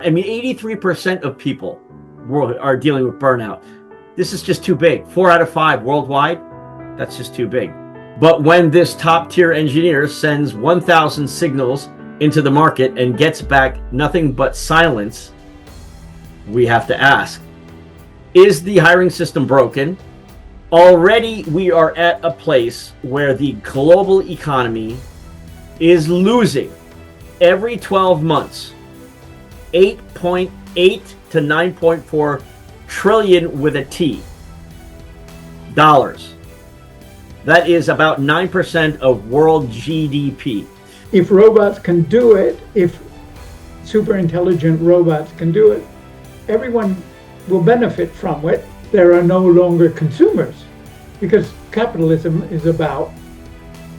I mean, 83% of people are dealing with burnout. This is just too big. 4 out of 5 worldwide, that's just too big. But when this top tier engineer sends 1,000 signals into the market and gets back nothing but silence, we have to ask, is the hiring system broken? Already we are at a place where the global economy is losing every 12 months 8.8 to 9.4 trillion with a T dollars. That is about 9% of world GDP. If robots can do it, if super intelligent robots can do it, everyone will benefit from it. There are no longer consumers, because capitalism is about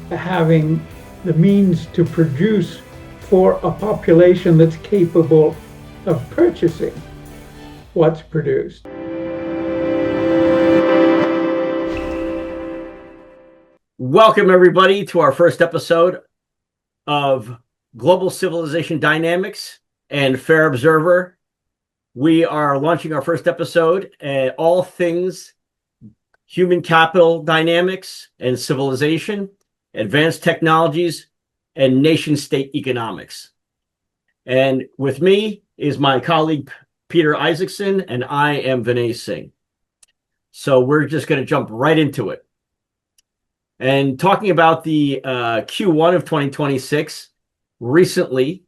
having the means to produce for a population that's capable of purchasing what's produced. Welcome, everybody, to our first episode of Global Civilization Dynamics and Fair Observer. We are launching our first episode, all things human capital dynamics and civilization, advanced technologies, and nation-state economics. And with me is my colleague, Peter Isackson, and I am Vinay Singh. So we're just going to jump right into it. And talking about the Q1 of 2026, recently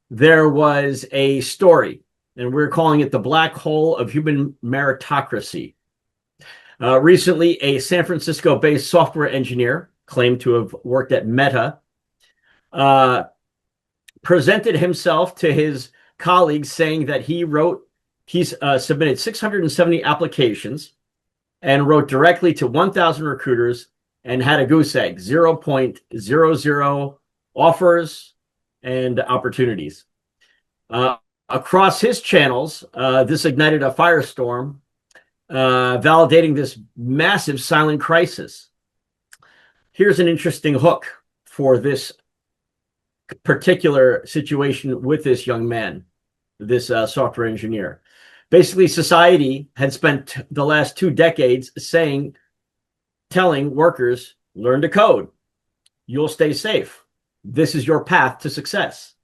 there was a story, and we're calling it the black hole of human meritocracy. Recently, a San Francisco-based software engineer claimed to have worked at Meta presented himself to his colleagues saying that he's submitted 670 applications and wrote directly to 1,000 recruiters and had a goose egg, 0.00 offers and opportunities. Across his channels, this ignited a firestorm, validating this massive silent crisis. Here's an interesting hook for this particular situation with this young man, this software engineer. Basically, society had spent the last 2 decades telling workers, learn to code. You'll stay safe. This is your path to success.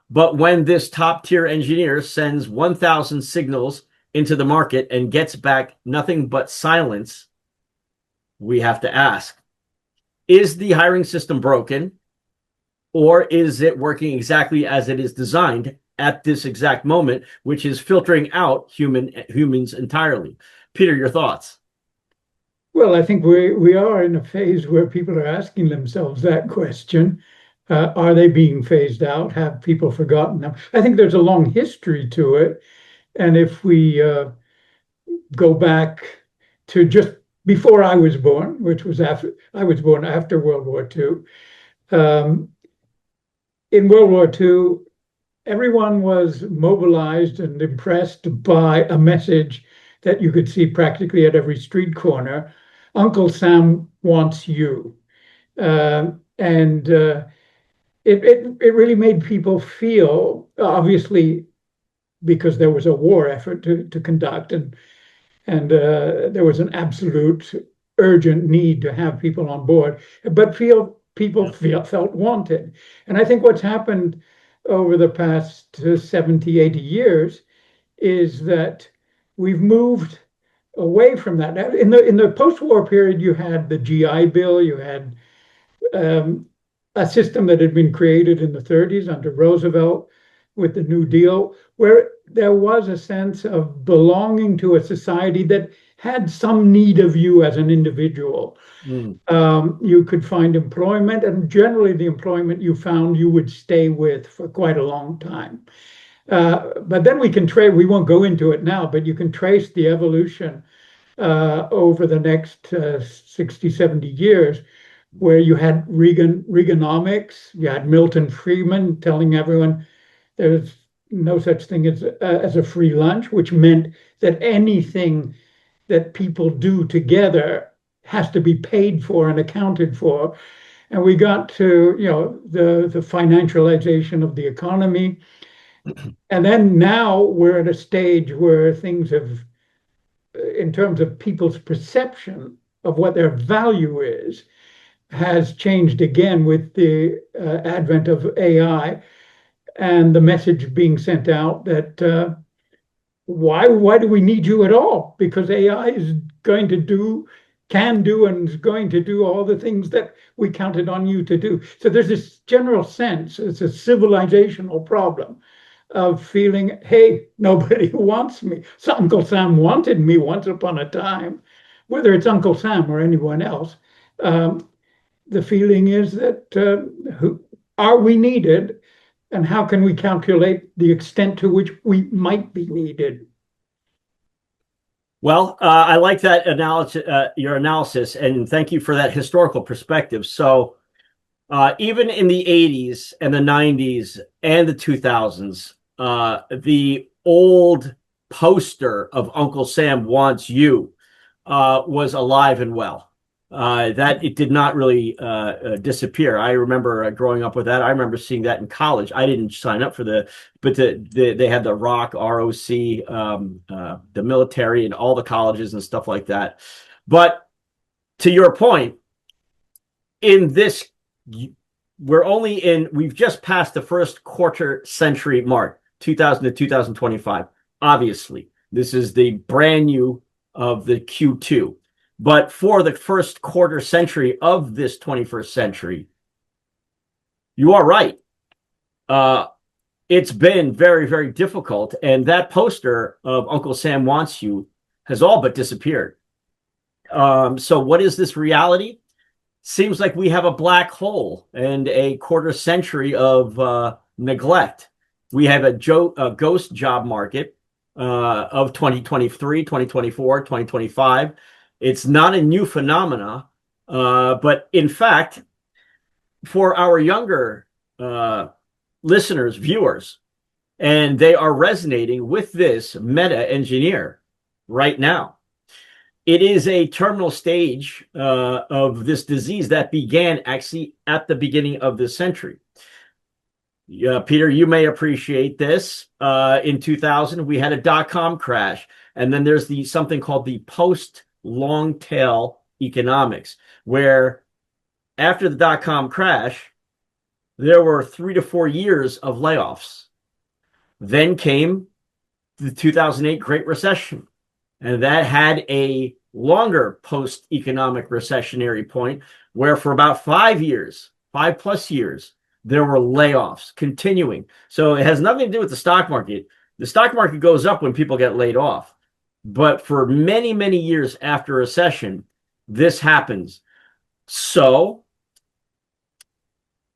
But when this top tier engineer sends 1,000 signals into the market and gets back nothing but silence, we have to ask, is the hiring system broken? Or is it working exactly as it is designed at this exact moment, which is filtering out humans entirely? Peter, your thoughts? Well, I think we are in a phase where people are asking themselves that question. Are they being phased out? Have people forgotten them? I think there's a long history to it. And if we go back to just before I was born, which was I was born after World War II, in World War II, everyone was mobilized and impressed by a message that you could see practically at every street corner. Uncle Sam wants you. And it really made people feel, obviously, because there was a war effort to conduct, and there was an absolute urgent need to have people on board, but people felt wanted. And I think what's happened over the past 70, 80 years is that we've moved away from that. In the post-war period, you had the GI Bill, you had a system that had been created in the 30s under Roosevelt with the New Deal, where there was a sense of belonging to a society that had some need of you as an individual. You could find employment, and generally the employment you found you would stay with for quite a long time. But then we won't go into it now, but you can trace the evolution over the next 60, 70 years, where you had Reaganomics, you had Milton Friedman telling everyone there's no such thing as a free lunch, which meant that anything that people do together has to be paid for and accounted for. And we got to, the financialization of the economy. And then now we're at a stage where things have, in terms of people's perception of what their value is, has changed again with the advent of AI and the message being sent out that why do we need you at all? Because AI is going to do, can do, and is going to do all the things that we counted on you to do. So there's this general sense, it's a civilizational problem of feeling, hey, nobody wants me. So Uncle Sam wanted me once upon a time, whether it's Uncle Sam or anyone else. The feeling is that are we needed, and how can we calculate the extent to which we might be needed? Well, I like that analysis, your analysis, and thank you for that historical perspective. So, even in the 80s and the 90s and the 2000s, the old poster of Uncle Sam Wants You was alive and well. That it did not really disappear. I remember growing up with that. I remember seeing that in college. I didn't sign up for but they had the ROC, the military, and all the colleges and stuff like that. But to your point, in this, we've just passed the first quarter century mark, 2000 to 2025. Obviously, this is the brand new of the Q2. But for the first quarter century of this 21st century, you are right. It's been very, very difficult. And that poster of Uncle Sam Wants You has all but disappeared. So what is this reality? Seems like we have a black hole and a quarter century of neglect. We have a ghost job market of 2023, 2024, 2025. It's not a new phenomena, but in fact, for our younger listeners, viewers, and they are resonating with this meta engineer right now. It is a terminal stage of this disease that began actually at the beginning of this century. Peter, you may appreciate this. In 2000, we had a dot-com crash, and then there's something called the post-long tail economics, where after the dot-com crash, there were 3 to 4 years of layoffs. Then came the 2008 Great Recession, and that had a longer post-economic recessionary point where for about 5 years, 5+ years, there were layoffs continuing. So it has nothing to do with the stock market. The stock market goes up when people get laid off. But for many, many years after a recession, this happens. So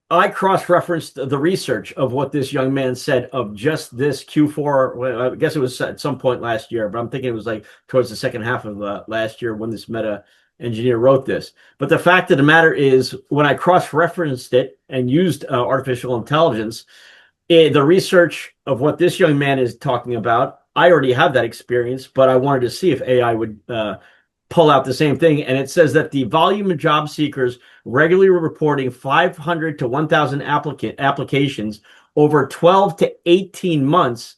I cross-referenced the research of what this young man said of just this Q4. Well, I guess it was at some point last year, but I'm thinking it was like towards the second half of last year when this meta engineer wrote this. But the fact of the matter is, when I cross-referenced it and used artificial intelligence, the research of what this young man is talking about, I already have that experience, but I wanted to see if AI would pull out the same thing. And it says that the volume of job seekers regularly reporting 500 to 1,000 applications over 12 to 18 months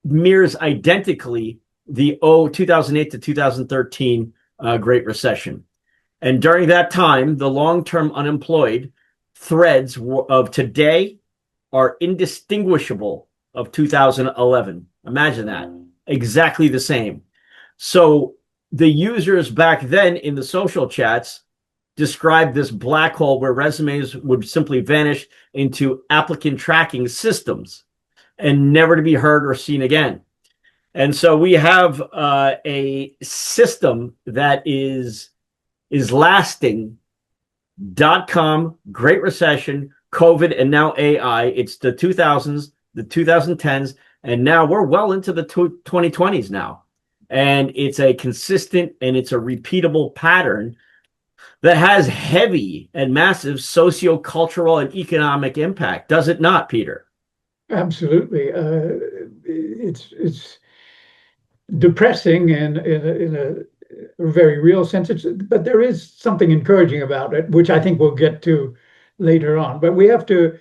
mirrors identically the 2008 to 2013 Great Recession. And during that time, the long-term unemployed threads of today are indistinguishable of 2011. Imagine that. Exactly the same. So the users back then in the social chats described this black hole where resumes would simply vanish into applicant tracking systems and never to be heard or seen again. And so we have a system that is lasting. .com, Great Recession, COVID, and now AI. It's the 2000s, the 2010s, and now we're well into the 2020s now. And it's a consistent and it's a repeatable pattern that has heavy and massive socio-cultural and economic impact. Does it not, Peter? Absolutely. It's depressing and in a very real sense. But there is something encouraging about it, which I think we'll get to later on. But we have to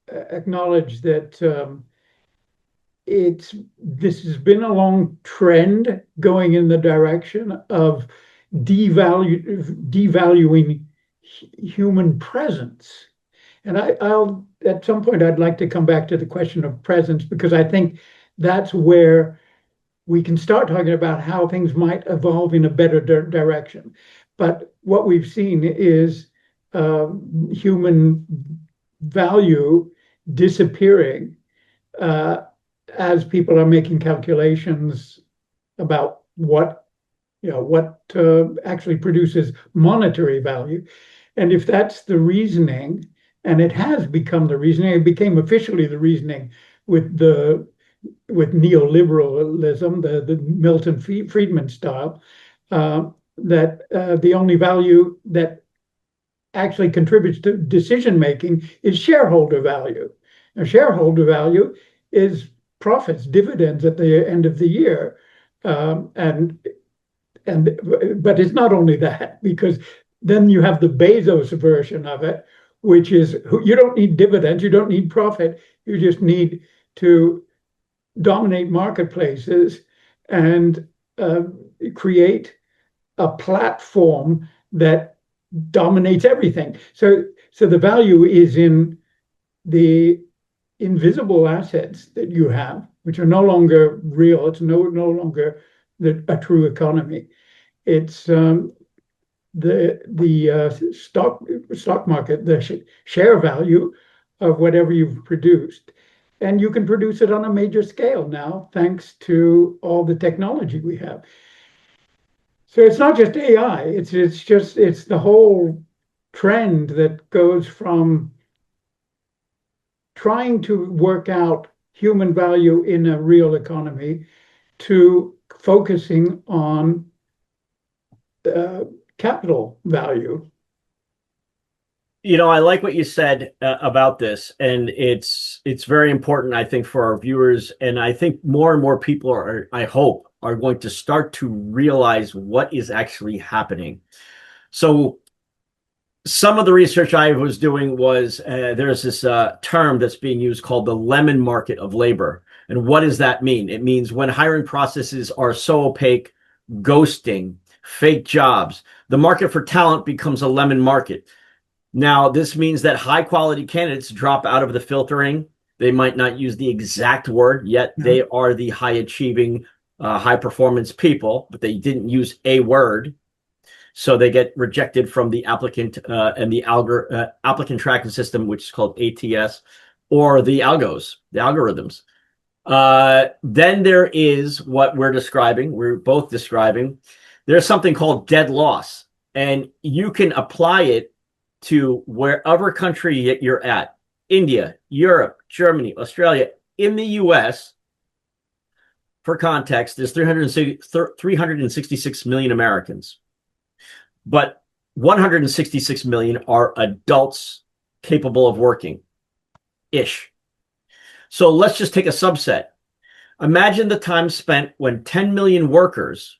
acknowledge that this has been a long trend going in the direction of devaluing human presence. And I'll at some point I'd like to come back to the question of presence, because I think that's where we can start talking about how things might evolve in a better direction. But what we've seen is human value disappearing as people are making calculations about what actually produces monetary value. And if that's the reasoning, and it has become the reasoning, it became officially the reasoning with neoliberalism, the Milton Friedman style, that the only value that actually contributes to decision making is shareholder value. Now, shareholder value is profits, dividends at the end of the year, but it's not only that, because then you have the Bezos version of it, which is you don't need dividends, you don't need profit, you just need to dominate marketplaces and create a platform that dominates everything. So the value is in the invisible assets that you have, which are no longer real. It's no longer a true economy. It's the stock market, the share value of whatever you've produced. And you can produce it on a major scale now, thanks to all the technology we have. So it's not just AI, it's the whole trend that goes from trying to work out human value in a real economy to focusing on capital value. I like what you said about this, and it's very important, I think, for our viewers. And I think more and more people I hope, are going to start to realize what is actually happening. So some of the research I was doing was there's this term that's being used called the lemon market of labor. And what does that mean? It means when hiring processes are so opaque, ghosting, fake jobs, the market for talent becomes a lemon market. Now, this means that high quality candidates drop out of the filtering. They might not use the exact word, yet they are the high achieving, high performance people, but they didn't use a word. So they get rejected from the applicant and the applicant tracking system, which is called ATS, or the algorithms. Then there is what we're both describing. There's something called dead loss, and you can apply it to wherever country you're at. India, Europe, Germany, Australia. In the US, for context, there's 366 million Americans. But 166 million are adults capable of working-ish. So let's just take a subset. Imagine the time spent when 10 million workers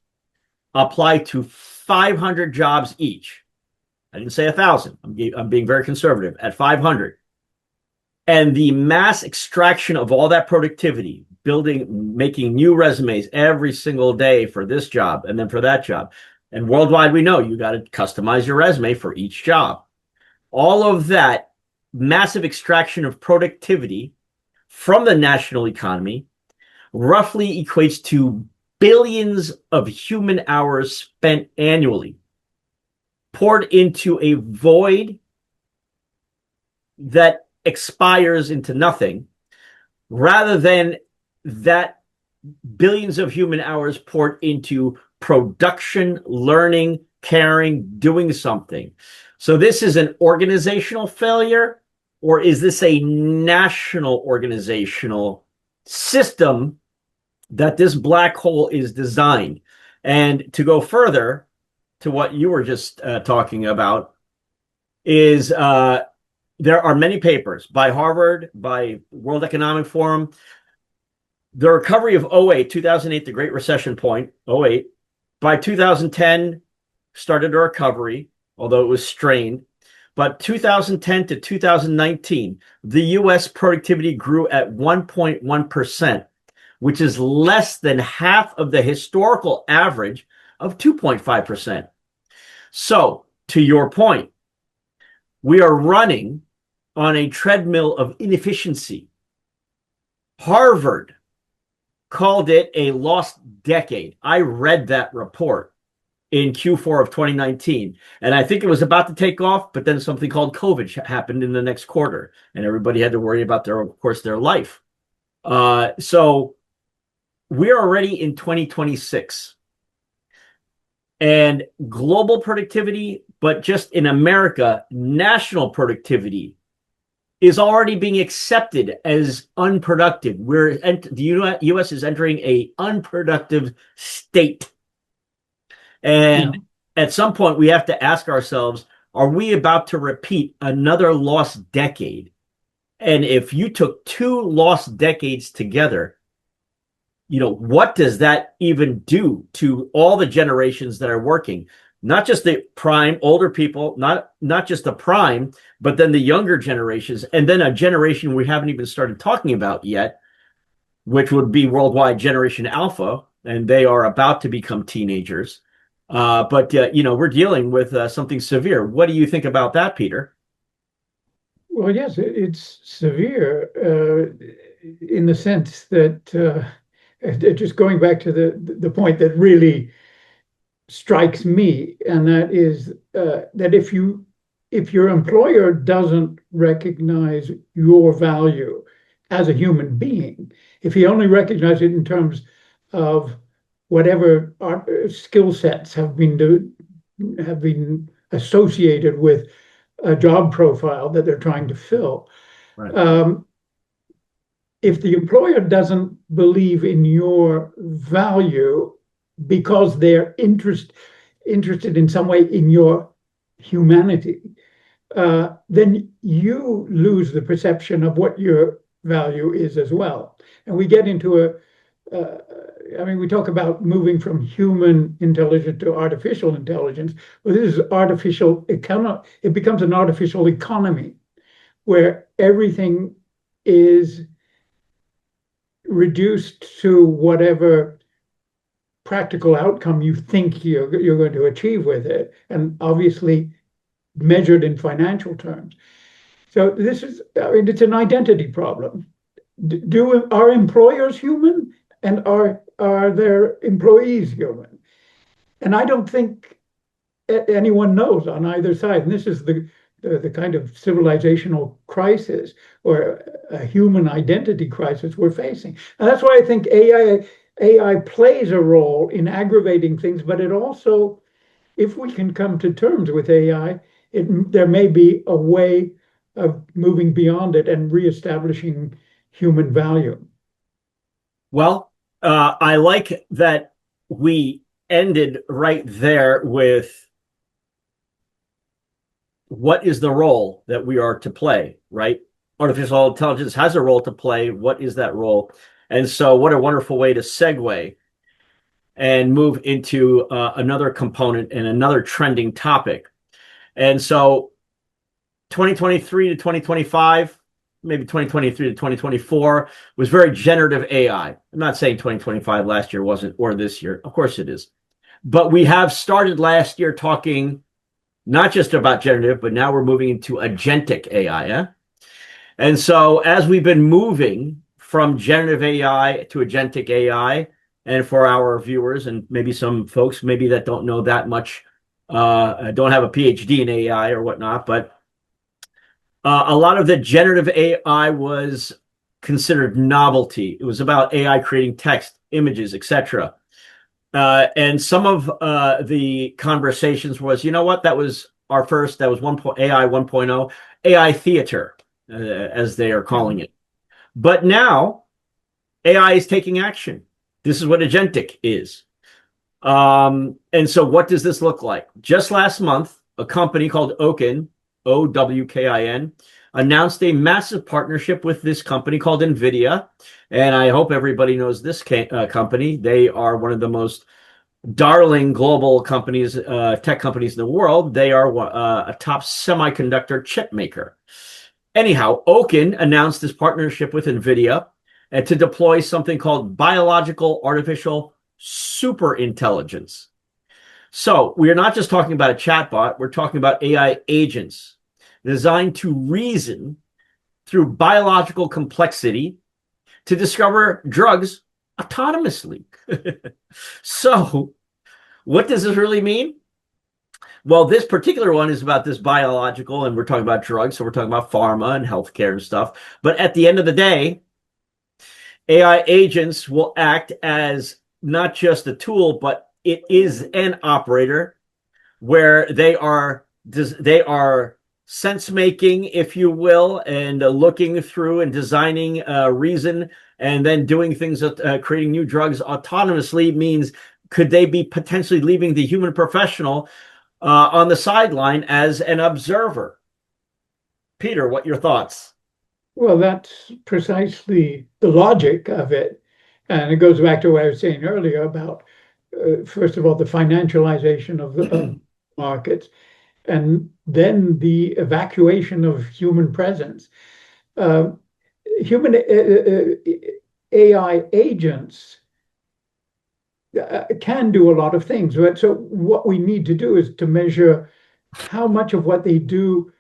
apply to 500 jobs each. I didn't say 1,000. I'm being very conservative at 500. And the mass extraction of all that productivity, making new resumes every single day for this job and then for that job. And worldwide, we know you got to customize your resume for each job. All of that massive extraction of productivity from the national economy roughly equates to billions of human hours spent annually, poured into a void that expires into nothing, rather than that billions of human hours poured into production, learning, caring, doing something. So this is an organizational failure, or is this a national organizational system that this black hole is designed? And to go further to what you were just talking about is there are many papers by Harvard, by World Economic Forum. The recovery of 2008, the Great Recession point, 2008, by 2010 started a recovery, although it was strained. But 2010 to 2019, the U.S. productivity grew at 1.1%. which is less than half of the historical average of 2.5%. So, to your point, we are running on a treadmill of inefficiency. Harvard called it a lost decade. I read that report in Q4 of 2019, and I think it was about to take off, but then something called COVID happened in the next quarter, and everybody had to worry about their life. So we're already in 2026. And global productivity, but just in America, national productivity is already being accepted as unproductive. The U.S. is entering a unproductive state. And at some point, we have to ask ourselves, are we about to repeat another lost decade? And if you took 2 lost decades together, what does that even do to all the generations that are working? Not just the prime, older people, not just the prime, but then the younger generations, and then a generation we haven't even started talking about yet, which would be worldwide Generation Alpha, and they are about to become teenagers. But we're dealing with something severe. What do you think about that, Peter? Well, yes, it's severe in the sense that just going back to the point that really strikes me, and that is that if your employer doesn't recognize your value as a human being, if he only recognizes it in terms of whatever skill sets have been associated with a job profile that they're trying to fill. Right. If the employer doesn't believe in your value because they're interested in some way in your humanity, then you lose the perception of what your value is as well. And we get into we talk about moving from human intelligence to artificial intelligence. Well, this is artificial. It becomes an artificial economy where everything is reduced to whatever practical outcome you think you're going to achieve with it, and obviously measured in financial terms. So it's an identity problem. Are employers human, and are their employees human? And I don't think anyone knows on either side. And this is the kind of civilizational crisis or a human identity crisis we're facing. And that's why I think AI plays a role in aggravating things, but it also, if we can come to terms with AI, there may be a way of moving beyond it and reestablishing human value. Well, I like that we ended right there with what is the role that we are to play, right? Artificial intelligence has a role to play. What is that role? And so what a wonderful way to segue and move into another component and another trending topic. And so 2023 to 2025, maybe 2023 to 2024 was very generative AI. I'm not saying 2025 last year wasn't, or this year. Of course it is. But we have started last year talking not just about generative, but now we're moving into agentic AI. Yeah? And so as we've been moving from generative AI to agentic AI, and for our viewers and maybe some folks maybe that don't know that much, don't have a PhD in AI or whatnot, but a lot of the generative AI was considered novelty. It was about AI creating text, images, etc. And some of the conversations was, you know what, that was AI 1.0, AI theater, as they are calling it. But now AI is taking action. This is what agentic is. And so what does this look like? Just last month, a company called Okin, OWKIN, announced a massive partnership with this company called NVIDIA. And I hope everybody knows this company. They are one of the most darling global companies, tech companies in the world. They are a top semiconductor chip maker. Anyhow, Okin announced this partnership with NVIDIA and to deploy something called biological artificial superintelligence. So we are not just talking about a chatbot, we're talking about AI agents designed to reason through biological complexity to discover drugs autonomously. So, what does this really mean? Well, this particular one is about this biological, and we're talking about drugs, so we're talking about pharma and healthcare and stuff. But at the end of the day, AI agents will act as not just a tool, but it is an operator where they are sense making, if you will, and looking through and designing reason, and then doing things, creating new drugs autonomously means could they be potentially leaving the human professional on the sideline as an observer? Peter, what your thoughts? Well, that's precisely the logic of it. And it goes back to what I was saying earlier about, first of all, the financialization of the markets, and then the evacuation of human presence. Uh, Human AI agents can do a lot of things. Right? So what we need to do is to measure how much of what they do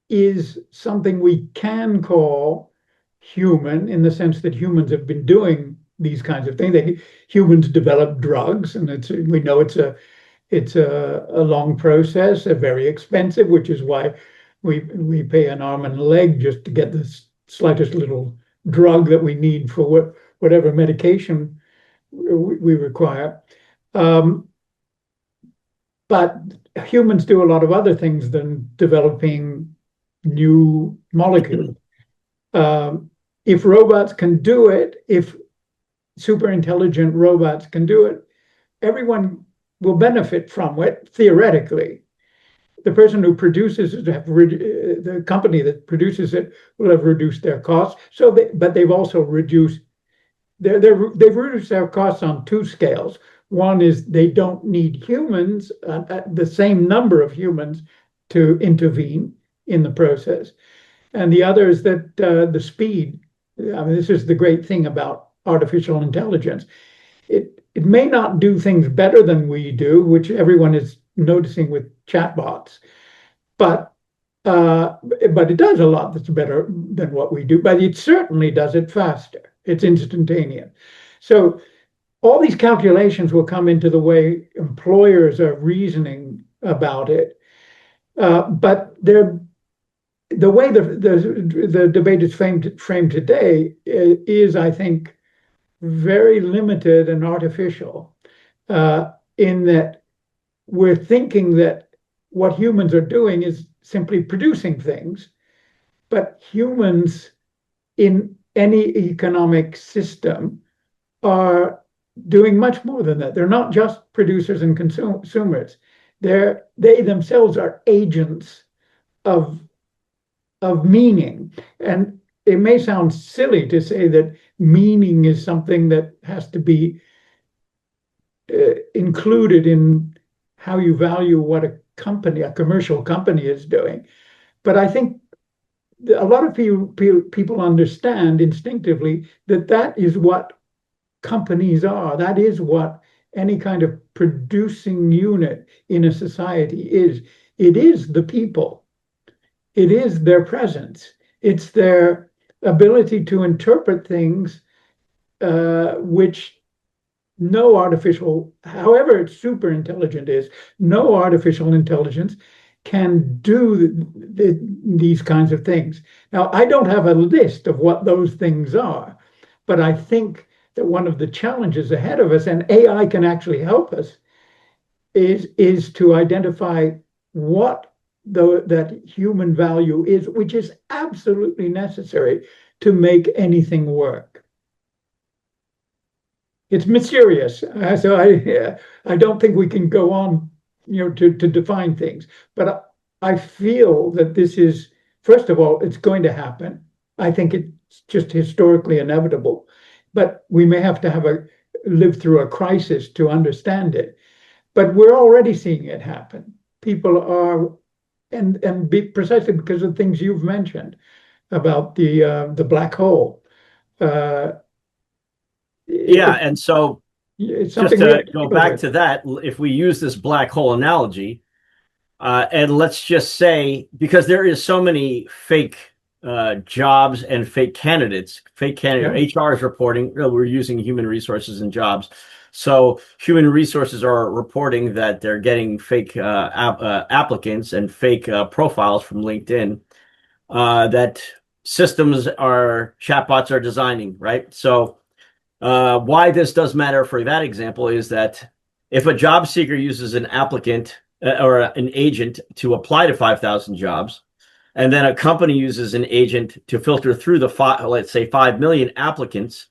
is something we can call human, in the sense that humans have been doing these kinds of things. Humans develop drugs, and we know it's a long process, a very expensive, which is why we pay an arm and a leg just to get the slightest little drug that we need for whatever medication we require. Um, but humans do a lot of other things than developing new molecules. If robots can do it, if super intelligent robots can do it, everyone will benefit from it theoretically. The person who produces it, the company that produces it, will have reduced their costs. But they've also they've reduced their costs on two scales. One is they don't need humans, the same number of humans, to intervene in the process. And the other is that the speed. I mean, this is the great thing about artificial intelligence. It may not do things better than we do, which everyone is noticing with chatbots, but it does a lot that's better than what we do. But it certainly does it faster. It's instantaneous. So all these calculations will come into the way employers are reasoning about it. But the way the debate is framed today is, I think, very limited and artificial, in that we're thinking that what humans are doing is simply producing things, but humans in any economic system are doing much more than that. They're not just producers and consumers. They themselves are agents of meaning. And it may sound silly to say that meaning is something that has to be included in how you value what a commercial company is doing. But I think a lot of people understand instinctively that that is what companies are. That is what any kind of producing unit in a society is. It is the people. It is their presence. It's their ability to interpret things, which no artificial, however super intelligent is, no artificial intelligence can do these kinds of things. Now, I don't have a list of what those things are, but I think that one of the challenges ahead of us, and AI can actually help us, is to identify what that human value is, which is absolutely necessary to make anything work. It's mysterious, so I don't think we can go on, to define things. But I feel that this is, first of all, it's going to happen. I think it's just historically inevitable, but we may have to live through a crisis to understand it. But we're already seeing it happen. People are, precisely because of things you've mentioned about the black hole. Uh, Yeah, it, and so it's just something we have to to go deal back with. to that, if we use this black hole analogy, and let's just say, because there is so many fake jobs and fake candidates, Yeah. HR is reporting, we're using human resources and jobs. So human resources are reporting that they're getting fake applicants and fake profiles from LinkedIn that chatbots are designing, right? So why this does matter for that example is that if a job seeker uses an applicant or an agent to apply to 5,000 jobs, and then a company uses an agent to filter through the let's say 5 million applications,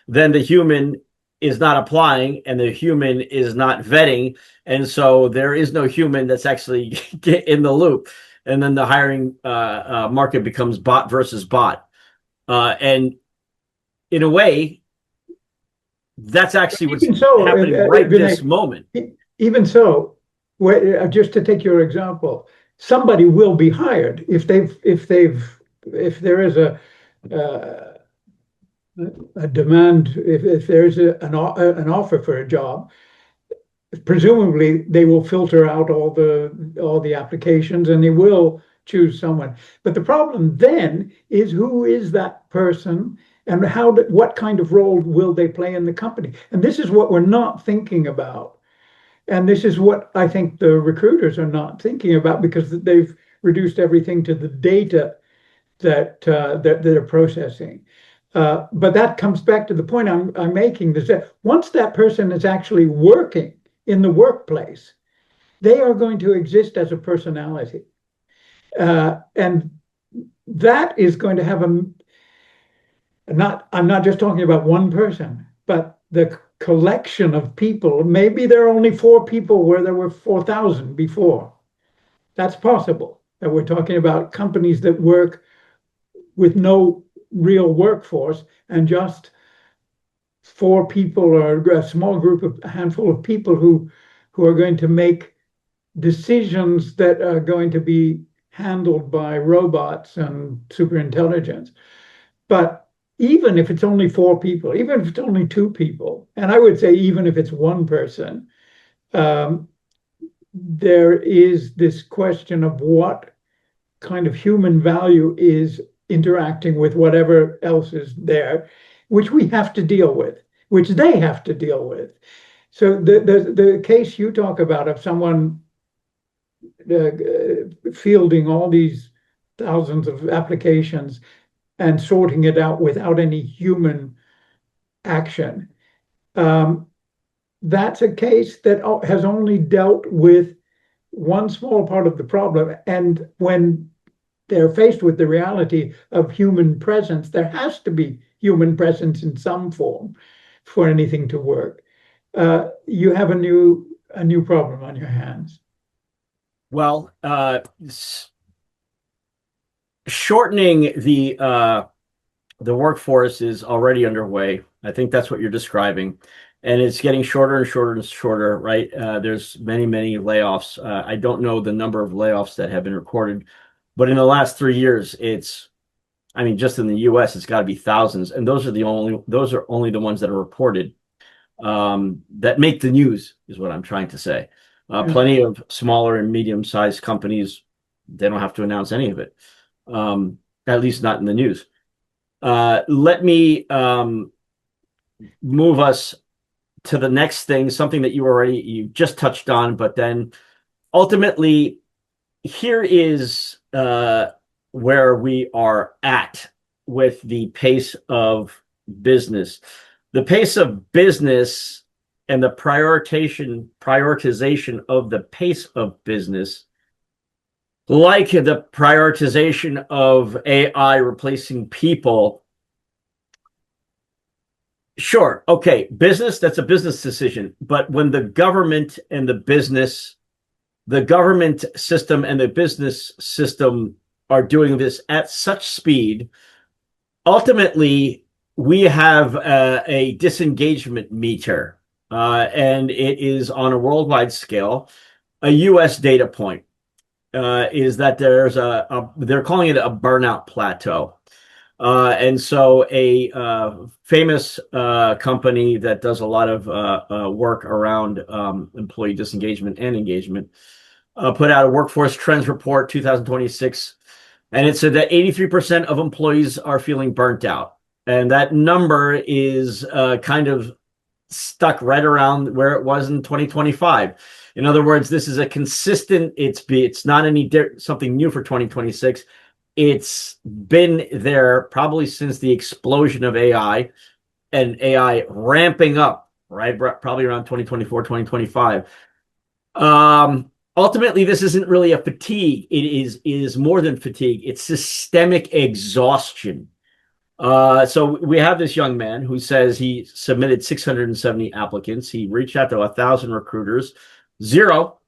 then the human is not applying and the human is not vetting. And so there is no human that's actually in the loop. And then the hiring market becomes bot versus bot. And in a way, that's actually what's Even so, happening right this Vinay, moment. even so, just to take your example, somebody will be hired if there is uh, a demand, if there is an offer for a job, presumably they will filter out all the applications and they will choose someone. But the problem then is who is that person and what kind of role will they play in the company? And this is what we're not thinking about. And this is what I think the recruiters are not thinking about because they've reduced everything to the data that they're processing. But that comes back to the point I'm making is that once that person is actually working in the workplace, they are going to exist as a personality. And that is going to have I'm not just talking about one person, but the collection of people. Maybe there are only four people where there were 4,000 before. That's possible. That we're talking about companies that work with no real workforce and just four people or a small group of a handful of people who are going to make decisions that are going to be handled by robots and super intelligence. But even if it's only four people, even if it's only two people, and I would say even if it's one person, um, there is this question of what kind of human value is interacting with whatever else is there, which we have to deal with, which they have to deal with. So the case you talk about of someone fielding all these thousands of applications and sorting it out without any human action, um, that's a case that has only dealt with one small part of the problem. And when they're faced with the reality of human presence, there has to be human presence in some form for anything to work. You have a new problem on your hands. Well, shortening the workforce is already underway. I think that's what you're describing, and it's getting shorter and shorter and shorter. Right? There's many layoffs. I don't know the number of layoffs that have been recorded, but in the last 3 years, I mean, just in the U.S., it's got to be thousands, and those are only the ones that are reported that make the news, is what I'm trying to say. Yeah. Plenty of smaller and medium-sized companies, they don't have to announce any of it, at least not in the news. Let me move us to the next thing, something that you just touched on, but then ultimately, here is where we are at with the pace of business. The pace of business and the prioritization of the pace of business, like the prioritization of AI replacing people. Sure, okay, business, that's a business decision. But when the government government system and the business system are doing this at such speed, ultimately we have a disengagement meter, and it is on a worldwide scale. A U.S. data point is that they're calling it a burnout plateau. And so a famous company that does a lot of work around employee disengagement and engagement put out a workforce trends report 2026, and it said that 83% of employees are feeling burnt out. And that number is kind of stuck right around where it was in 2025. In other words, this is a consistent, it's not something new for 2026. It's been there probably since the explosion of AI and AI ramping up, right? Probably around 2024, 2025. Ultimately, this isn't really a fatigue. It is more than fatigue. It's systemic exhaustion. So we have this young man who says he submitted 670 applicants. He reached out to 1,000 recruiters, zero.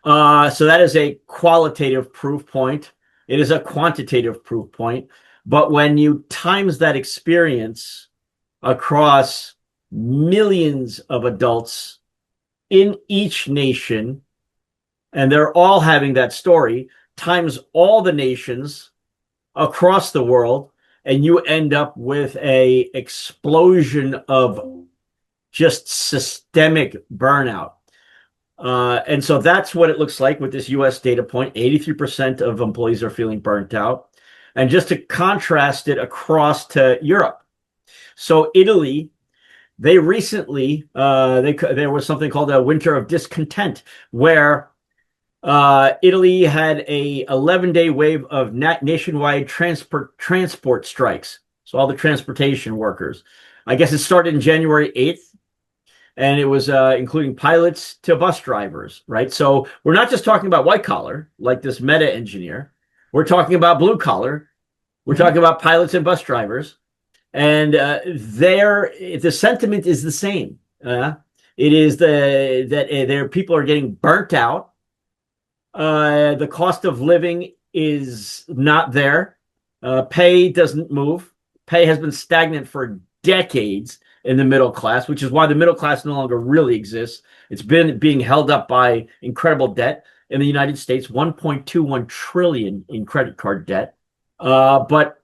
So that is a qualitative proof point. It is a quantitative proof point. But when you times that experience across millions of adults in each nation, and they're all having that story, times all the nations across the world, and you end up with a explosion of just systemic burnout. And so that's what it looks like with this US data point. 83% of employees are feeling burnt out. And just to contrast it across to Europe. So Italy, they recently, there was something called a winter of discontent, where Italy had a 11-day wave of nationwide transport strikes. So all the transportation workers. I guess it started in January 8th. And it was including pilots to bus drivers, right? So we're not just talking about white collar, like this meta engineer. We're talking about blue collar. We're talking about pilots and bus drivers. And the sentiment is the same. It is that their people are getting burnt out. The cost of living is not there. Pay doesn't move. Pay has been stagnant for decades in the middle class, which is why the middle class no longer really exists. It's been being held up by incredible debt in the United States, 1.21 trillion in credit card debt. But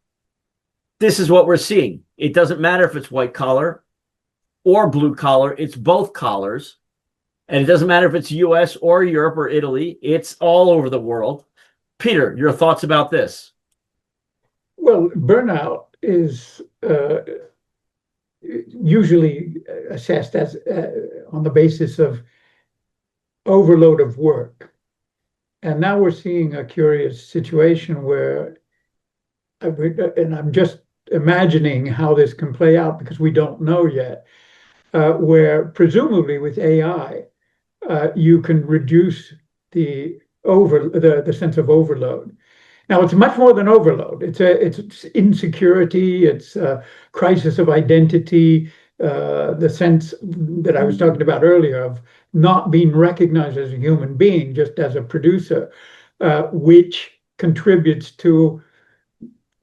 this is what we're seeing. It doesn't matter if it's white collar or blue collar. It's both collars. And it doesn't matter if it's US or Europe or Italy. It's all over the world. Peter, your thoughts about this? Well, burnout is usually assessed as on the basis of overload of work. And now we're seeing a curious situation where, and I'm just imagining how this can play out because we don't know yet, where presumably with AI, you can reduce the sense of overload. Now, it's much more than overload. It's insecurity, it's a crisis of identity, the sense that I was talking about earlier of not being recognized as a human being, just as a producer, which contributes to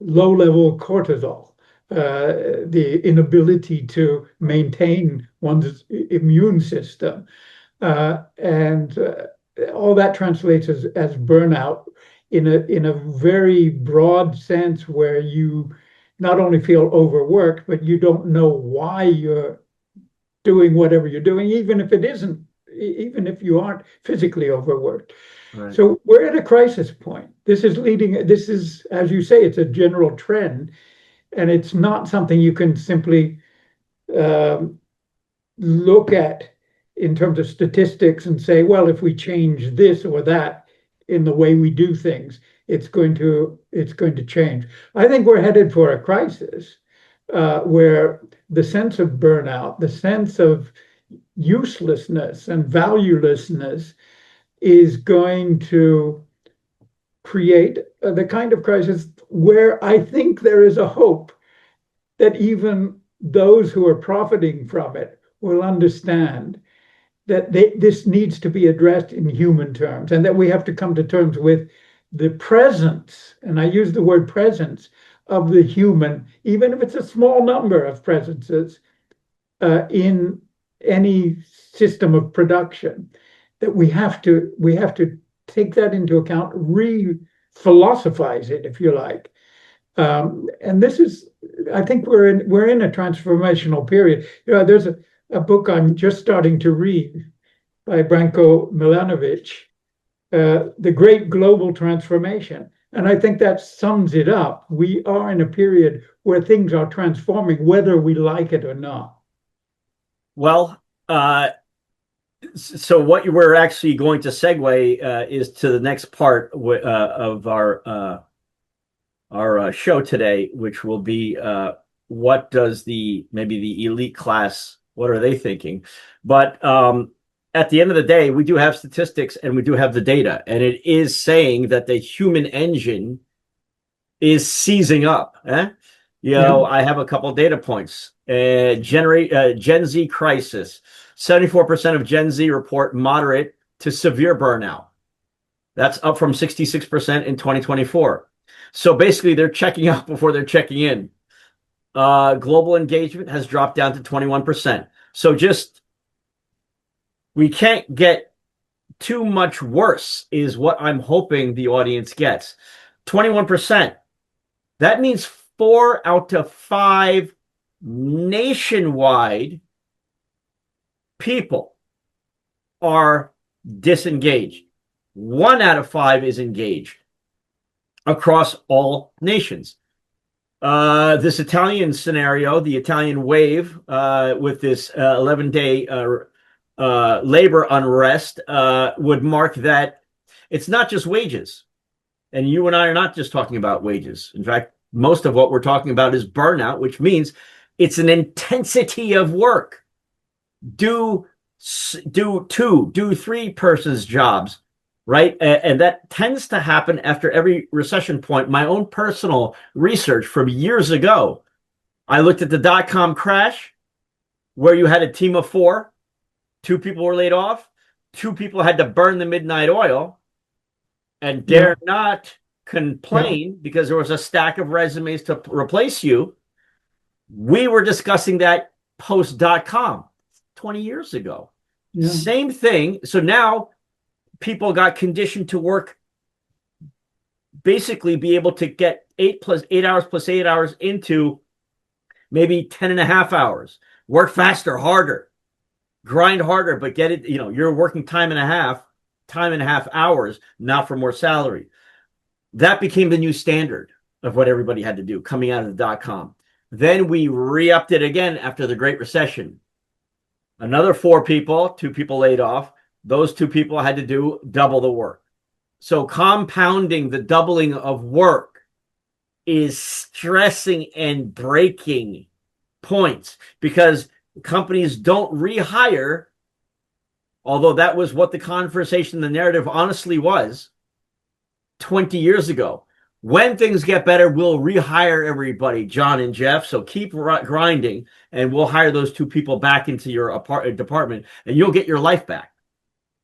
low-level cortisol, the inability to maintain one's immune system. And all that translates as burnout in a very broad sense, where you not only feel overworked, but you don't know why you're doing whatever you're doing, even if you aren't physically overworked. Right. So we're at a crisis point. This is, as you say, it's a general trend, and it's not something you can simply look at in terms of statistics and say, well, if we change this or that in the way we do things, it's going to change. I think we're headed for a crisis where the sense of burnout, the sense of uselessness and valuelessness is going to create the kind of crisis where I think there is a hope that even those who are profiting from it will understand that this needs to be addressed in human terms, and that we have to come to terms with the presence, and I use the word presence, of the human, even if it's a small number of presences in any system of production, that we have to take that into account, re-philosophize it, if you like, And this is, I think we're in a transformational period. There's a book I'm just starting to read by Branko Milanovic, The Great Global Transformation. And I think that sums it up. We are in a period where things are transforming, whether we like it or not. Well, so what you were actually going to segue is to the next part of our show today, which will be what does maybe the elite class, what are they thinking? But at the end of the day, we do have statistics and we do have the data, and it is saying that the human engine is seizing up. Yeah. I have a couple data points. Gen Z crisis. 74% of Gen Z report moderate to severe burnout. That's up from 66% in 2024. So basically, they're checking out before they're checking in. Global engagement has dropped down to 21%. So we can't get too much worse, is what I'm hoping the audience gets. 21%. That means 4 out of 5 nationwide people are disengaged. 1 out of 5 is engaged across all nations. This Italian scenario, the Italian wave, with this 11-day labor unrest, would mark that it's not just wages. And you and I are not just talking about wages. In fact, most of what we're talking about is burnout, which means it's an intensity of work. Do 3 persons jobs, right? And that tends to happen after every recession point. My own personal research from years ago, I looked at the dot-com crash where you had a team of 4, 2 people were laid off, 2 people had to burn the midnight oil and dare not complain because there was a stack of resumes to replace you. We were discussing that post.com 20 years ago. Yeah. Same thing. So now people got conditioned to work, basically be able to get 8 hours plus 8 hours into maybe 10 and a half hours. Work faster, harder, grind harder, but get it, you're working time and a half hours, not for more salary. That became the new standard of what everybody had to do coming out of the dot-com. Then we re-upped it again after the Great Recession. Another 4 people, 2 people laid off. Those 2 people had to do double the work. So compounding the doubling of work is stressing and breaking points because companies don't rehire, although that was what the conversation, the narrative honestly was 20 years ago. When things get better, we'll rehire everybody, John and Jeff. So keep grinding, and we'll hire those 2 people back into your department, and you'll get your life back.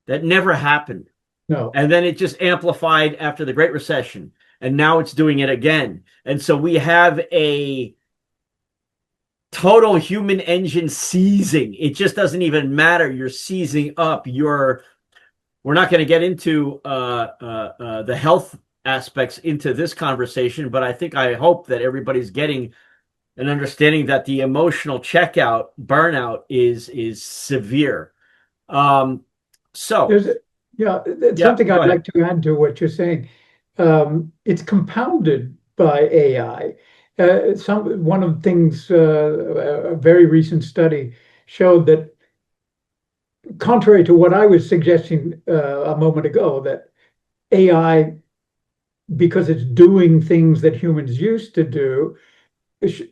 That never happened. No. And then it just amplified after the Great Recession, and now it's doing it again. And so we have a total human engine seizing. It just doesn't even matter. You're seizing up. We're not going to get into the health aspects into this conversation, but I hope that everybody's getting an understanding that the emotional burnout is severe. So something I'd like to add to what you're saying. It's compounded by AI. One of the things, a very recent study showed that, contrary to what I was suggesting a moment ago, that AI, because it's doing things that humans used to do,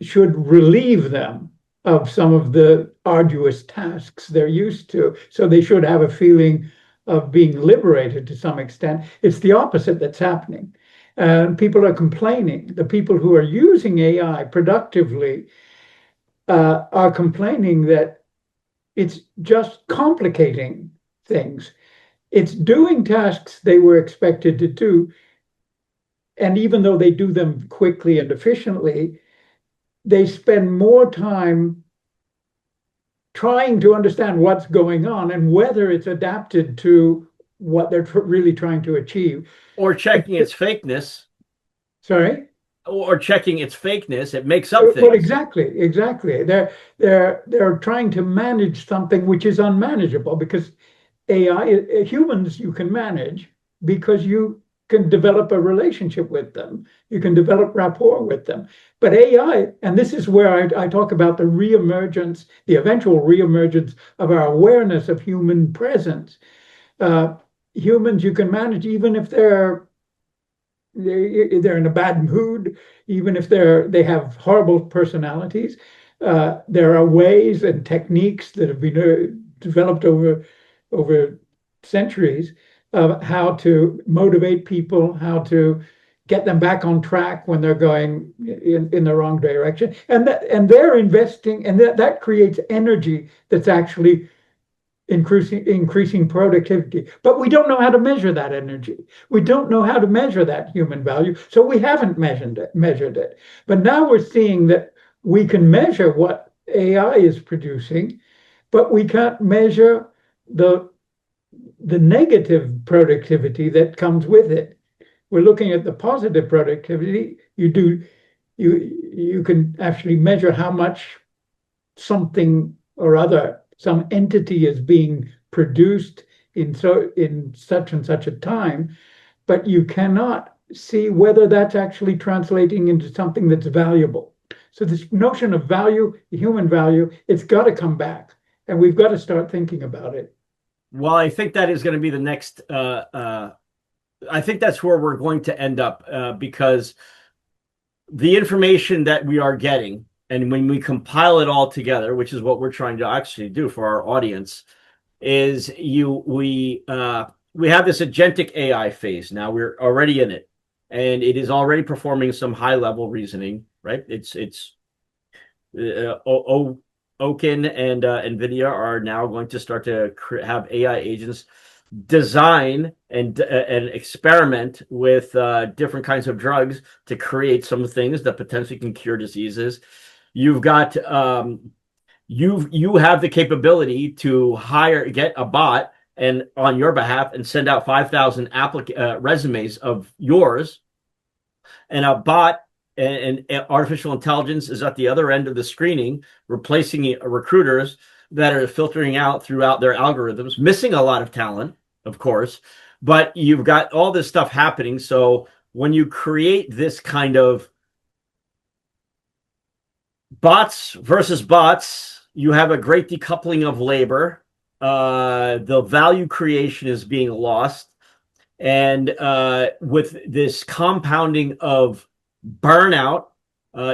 should relieve them of some of the arduous tasks they're used to. So they should have a feeling of being liberated to some extent. It's the opposite that's happening. People are complaining. The people who are using AI productively are complaining that it's just complicating things. It's doing tasks they were expected to do. And even though they do them quickly and efficiently, they spend more time trying to understand what's going on and whether it's adapted to what they're really trying to achieve. Or checking its fakeness. Sorry? or checking its fakeness. It makes up Well, things. exactly. They're trying to manage something which is unmanageable because AI, humans you can manage because you can develop a relationship with them. You can develop rapport with them. But AI, and this is where I talk about the reemergence, the eventual reemergence of our awareness of human presence. Uh, Humans you can manage even if they're in a bad mood, even if they have horrible personalities. There are ways and techniques that have been developed over centuries of how to motivate people, how to get them back on track when they're going in the wrong direction, and they're investing, and that creates energy that's actually increasing productivity. But we don't know how to measure that energy. We don't know how to measure that human value, so we haven't measured it. But now we're seeing that we can measure what AI is producing, but we can't measure the the negative productivity that comes with it. We're looking at the positive productivity. You can actually measure how much something or other, some entity is being produced in such and such a time, but you cannot see whether that's actually translating into something that's valuable. So this notion of value, human value, it's got to come back, and we've got to start thinking about it. Well, I think that is going to be the next. I think that's where we're going to end up because the information that we are getting, and when we compile it all together, which is what we're trying to actually do for our audience, is we have this agentic AI phase now. We're already in it, and it is already performing some high level reasoning. Right? It's Okin and NVIDIA are now going to start to have AI agents design and experiment with different kinds of drugs to create some things that potentially can cure diseases. You've got you have the capability to get a bot and on your behalf and send out 5,000 resumes of yours, and a bot and artificial intelligence is at the other end of the screening, replacing recruiters that are filtering out throughout their algorithms, missing a lot of talent, of course, but you've got all this stuff happening. So when you create this kind of bots versus bots, you have a great decoupling of labor. The value creation is being lost. And with this compounding of burnout,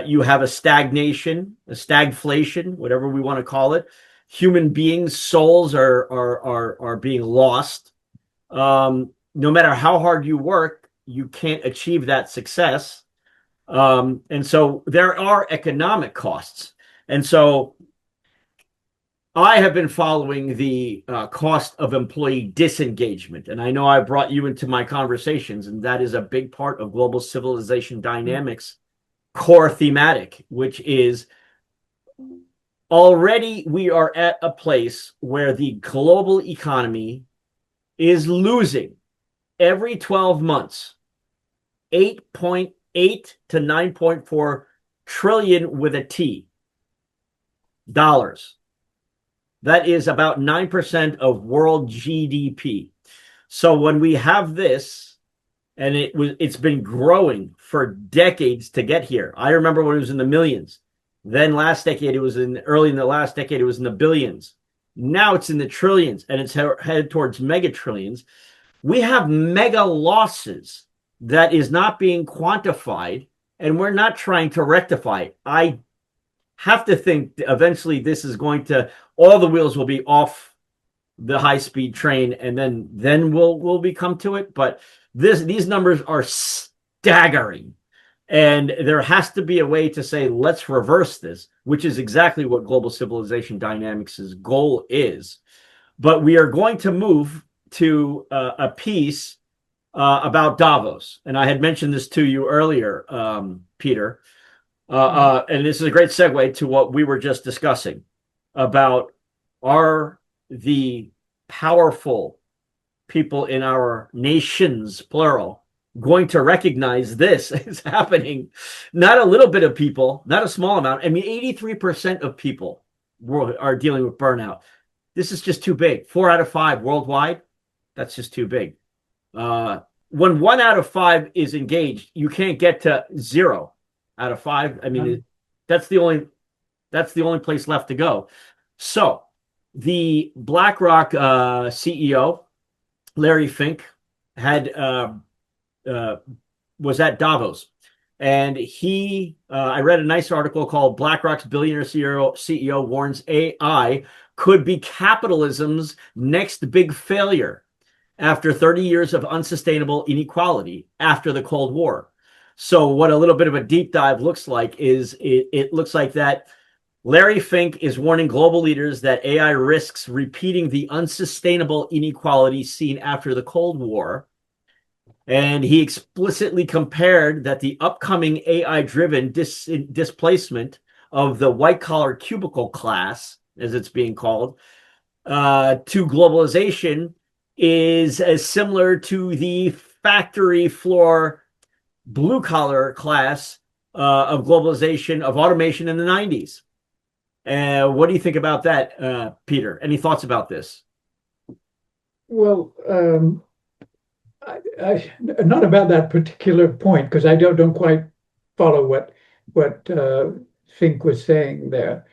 you have a stagnation, a stagflation, whatever we want to call it. Human beings' souls are being lost. No matter how hard you work, you can't achieve that success. And so there are economic costs. And so I have been following the cost of employee disengagement. And I know I brought you into my conversations, and that is a big part of global civilization dynamics core thematic, which is already we are at a place where the global economy is losing every 12 months 8.8 to 9.4 trillion with a T dollars. That is about 9% of world GDP. So when we have this, and it's been growing for decades to get here. I remember when it was in the millions. Then early in the last decade, it was in the billions. Now it's in the trillions, and it's headed towards mega trillions. We have mega losses that is not being quantified, and we're not trying to rectify it. I have to think eventually this is going to, all the wheels will be off the high-speed train, and then we'll come to it. But these numbers are staggering, and there has to be a way to say, let's reverse this, which is exactly what global civilization dynamics' goal is. But we are going to move to a piece about Davos, and I had mentioned this to you earlier, Peter. And this is a great segue to what we were just discussing about the powerful people in our nations, plural, going to recognize this is happening. Not a little bit of people, not a small amount. I mean, 83% of people are dealing with burnout. This is just too big. 4 out of 5 worldwide, that's just too big. When 1 out of 5 is engaged, you can't get to 0 out of 5. I mean, that's the only place left to go. So the BlackRock CEO Larry Fink had was at Davos, and I read a nice article called "BlackRock's Billionaire CEO Warns AI Could Be Capitalism's Next Big Failure After 30 Years of Unsustainable Inequality After the Cold War." So what a little bit of a deep dive looks like is it looks like that Larry Fink is warning global leaders that AI risks repeating the unsustainable inequality seen after the Cold War. And he explicitly compared that the upcoming AI-driven displacement of the white-collar cubicle class, as it's being called, to globalization is as similar to the factory floor blue-collar class of globalization, of automation in the 90s. What do you think about that, Peter? Any thoughts about this? Well, not about that particular point, because I don't quite follow what Fink was saying there.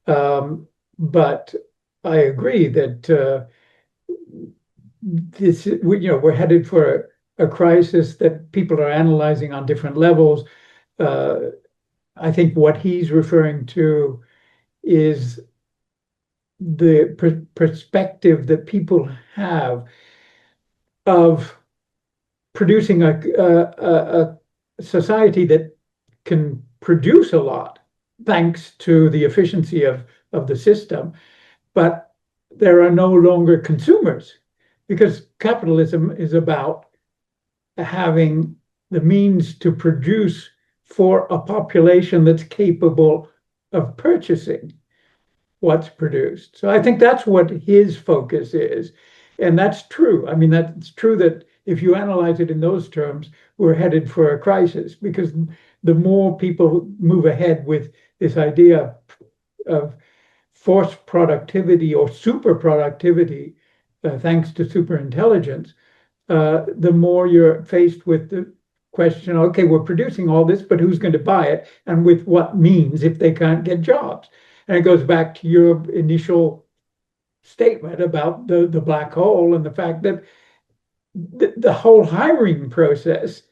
But I agree that we're headed for a crisis that people are analyzing on different levels. I think what he's referring to is the perspective that people have of producing a society that can produce a lot thanks to the efficiency of the system, but there are no longer consumers, because capitalism is about having the means to produce for a population that's capable of purchasing what's produced. So I think that's what his focus is. And that's true. I mean, that's true that if you analyze it in those terms, we're headed for a crisis, because the more people move ahead with this idea of forced productivity or super productivity, thanks to super intelligence, the more you're faced with the question, okay, we're producing all this, but who's going to buy it, and with what means if they can't get jobs? And it goes back to your initial statement about the black hole and the fact that the whole hiring process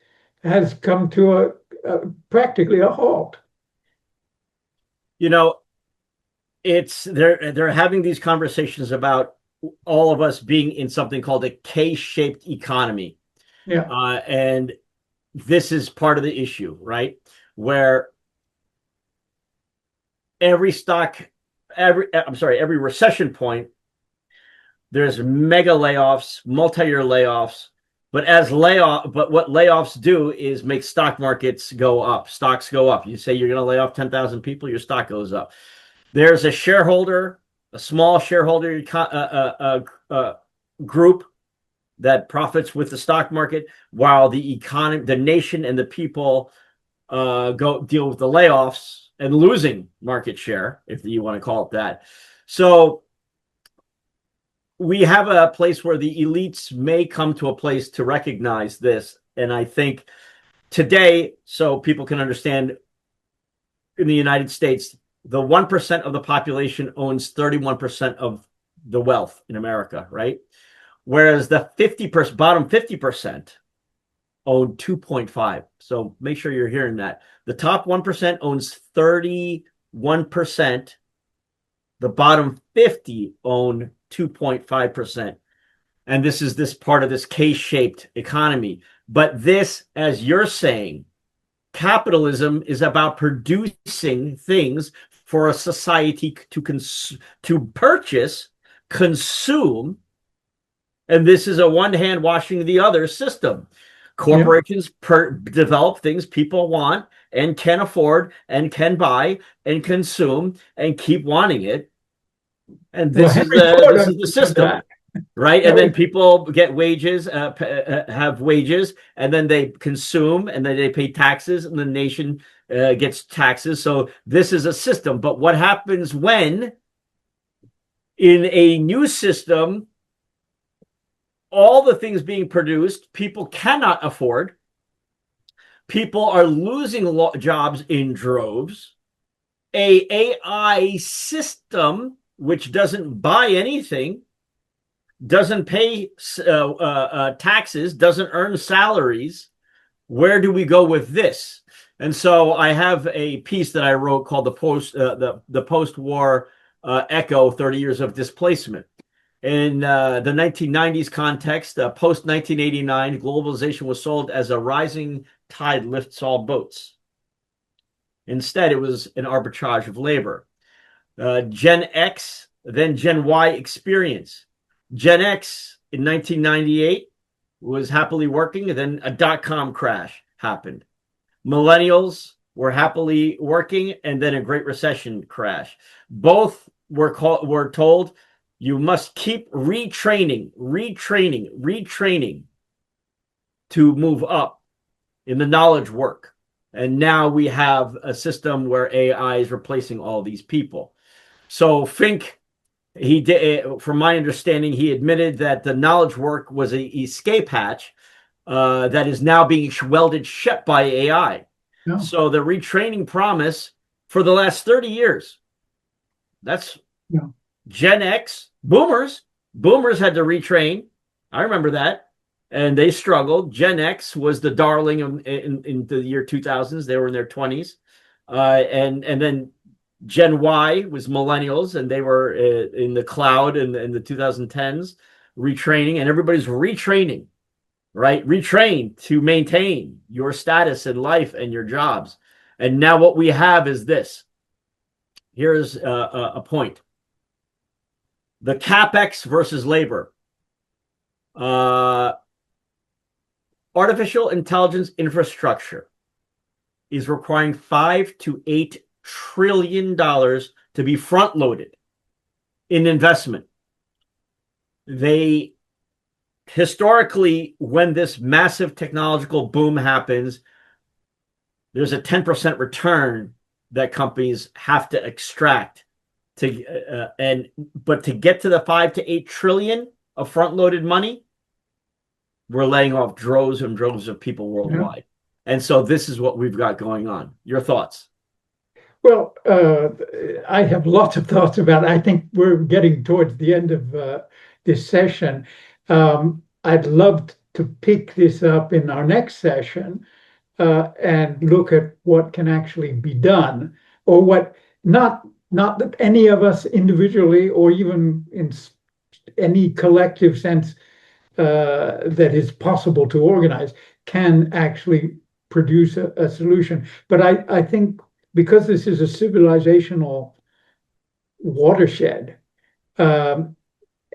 has come to practically a halt. You know, they're having these conversations about all of us being in something called a K-shaped economy. Yeah. And this is part of the issue, right? Where every recession point, there's mega layoffs, multi-year layoffs. But what layoffs do is make stock markets go up. Stocks go up. You say you're going to lay off 10,000 people, your stock goes up. There's a small shareholder group that profits with the stock market, while the economy, the nation, and the people go deal with the layoffs and losing market share, if you want to call it that. So we have a place where the elites may come to a place to recognize this. And I think today, so people can understand, in the United States, the 1% of the population owns 31% of the wealth in America, right? Whereas the bottom 50% own 2.5. So make sure you're hearing that. The top 1% owns 31%. The bottom 50 own 2.5%. And this is this part of this K-shaped economy. But this, as you're saying, capitalism is about producing things for a society to purchase, consume, and this is a one hand washing the other system. Corporations develop things people want and can afford and can buy and consume and keep wanting it. And this is the system. right? And That then was, people get wages, have wages, and then they consume, and then they pay taxes, and the nation gets taxes. So this is a system. But what happens when in a new system, all the things being produced, people cannot afford. People are losing jobs in droves. A AI system which doesn't buy anything, doesn't pay taxes, doesn't earn salaries. Where do we go with this? And so I have a piece that I wrote called the post-war echo: 30 years of displacement. In the 1990s context, post 1989, globalization was sold as a rising tide lifts all boats. Instead, it was an arbitrage of labor. Gen X, then Gen Y experience. Gen X in 1998 was happily working, and then a dot-com crash happened. Millennials were happily working, and then a Great Recession crash. Both were told you must keep retraining to move up in the knowledge work. And now we have a system where AI is replacing all these people. So Fink, he did, from my understanding, he admitted that the knowledge work was a escape hatch that is now being welded shut by AI. no, So the retraining promise for the last 30 years, that's no. Gen X, boomers had to retrain. I remember that. And they struggled. Gen X was the darling in the year 2000s. They were in their 20s. And then Gen Y was millennials, and they were in the cloud in the 2010s, retraining, and everybody's retraining, right? Retrain to maintain your status in life and your jobs. And now what we have is this. Here's a point. The CapEx versus labor. Artificial intelligence infrastructure is requiring $5 to $8 trillion to be front loaded in investment. They historically, when this massive technological boom happens, there's a 10% return that companies have to extract but to get to the 5 to 8 trillion of front loaded money, we're laying off droves and droves of people Yeah. worldwide. And so this is what we've got going on. Your thoughts? Well, I have lots of thoughts about it. I think we're getting towards the end of this session. I'd love to pick this up in our next session and look at what can actually be done, or what not that any of us individually or even in any collective sense that is possible to organize can actually produce a solution. But I think because this is a civilizational watershed, and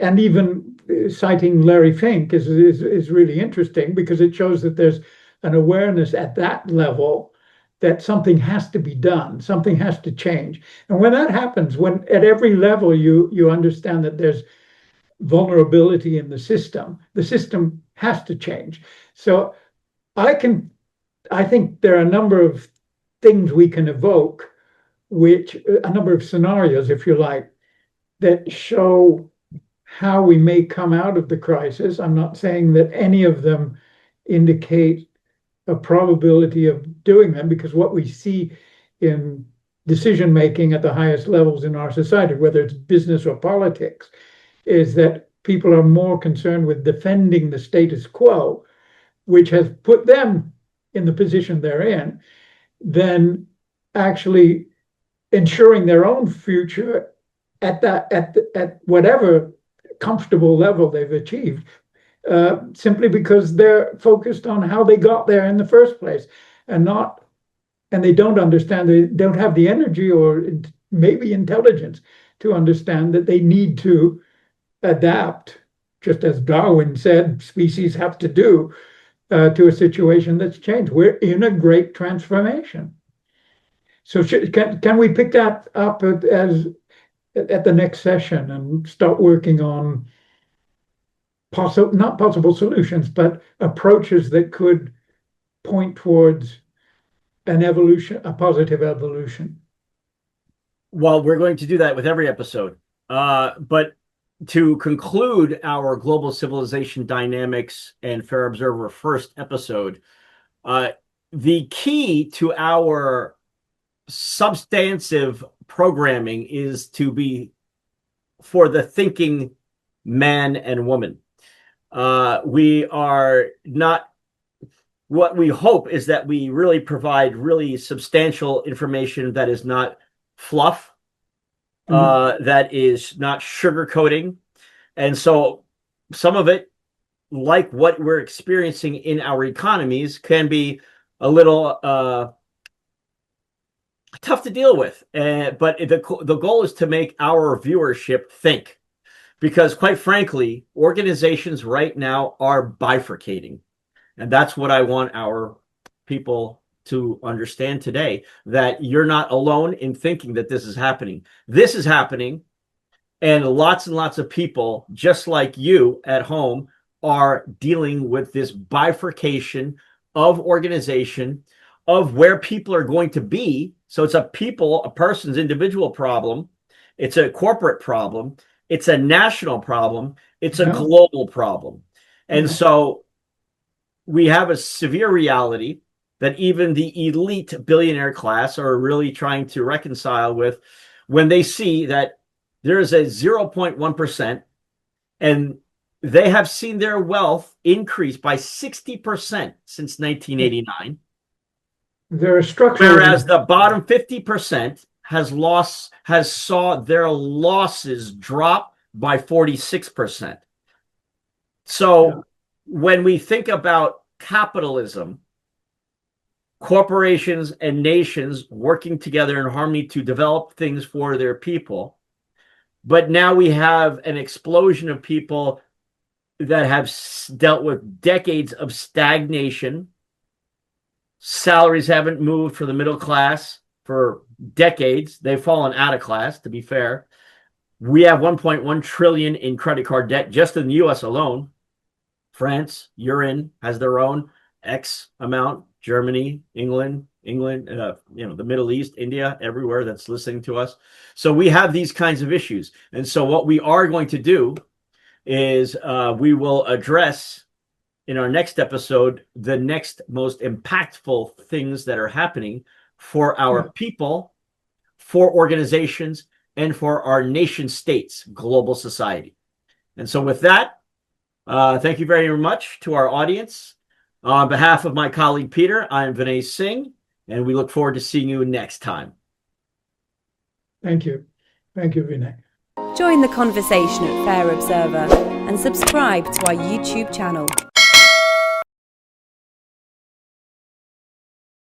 even citing Larry Fink is really interesting because it shows that there's an awareness at that level that something has to be done, something has to change. And when that happens, when at every level you understand that there's vulnerability in the system has to change. So I think there are a number of things we can evoke, which a number of scenarios, if you like, that show how we may come out of the crisis. I'm not saying that any of them indicate a probability of doing them, because what we see in decision making at the highest levels in our society, whether it's business or politics, is that people are more concerned with defending the status quo, which has put them in the position they're in, than actually ensuring their own future at whatever comfortable level they've achieved, simply because they're focused on how they got there in the first place, and they don't understand, they don't have the energy or maybe intelligence to understand that they need to adapt, just as Darwin said species have to do, to a situation that's changed. We're in a great transformation. So can we pick that up at the next session and start working on not possible solutions, but approaches that could point towards an evolution, a positive evolution. Well, we're going to do that with every episode. But to conclude our Global Civilization Dynamics and Fair Observer first episode, the key to our substantive programming is to be for the thinking man and woman. We are not, what we hope is that we really provide really substantial information that is not fluff, that is not sugarcoating. And so some of it, like what we're experiencing in our economies, can be a little tough to deal with. But the goal is to make our viewership think. Because quite frankly, organizations right now are bifurcating. And that's what I want our people to understand today, that you're not alone in thinking that this is happening. This is happening, and lots of people, just like you at home, are dealing with this bifurcation of organization, of where people are going to be. So it's a person's individual problem. It's a corporate problem. It's a national problem. It's a global problem. And so we have a severe reality that even the elite billionaire class are really trying to reconcile with, when they see that there is a 0.1%, and they have seen their wealth increase by 60% since 1989. There are structural, whereas the bottom 50% has saw their losses drop by 46%. So when we think about capitalism, corporations and nations working together in harmony to develop things for their people, but now we have an explosion of people that have dealt with decades of stagnation. Salaries haven't moved for the middle class for decades. They've fallen out of class, to be fair. We have 1.1 trillion in credit card debt just in the US alone. France, has their own X amount. Germany, England, the Middle East, India, everywhere that's listening to us. So we have these kinds of issues. And so what we are going to do is we will address in our next episode the next most impactful things that are happening for our people, for organizations, and for our nation states, global society. And so with that, thank you very much to our audience. On behalf of my colleague Peter, I'm Vinay Singh, and we look forward to seeing you next time. Thank you. Thank you, Vinay. Join the conversation at Fair Observer and subscribe to our YouTube channel.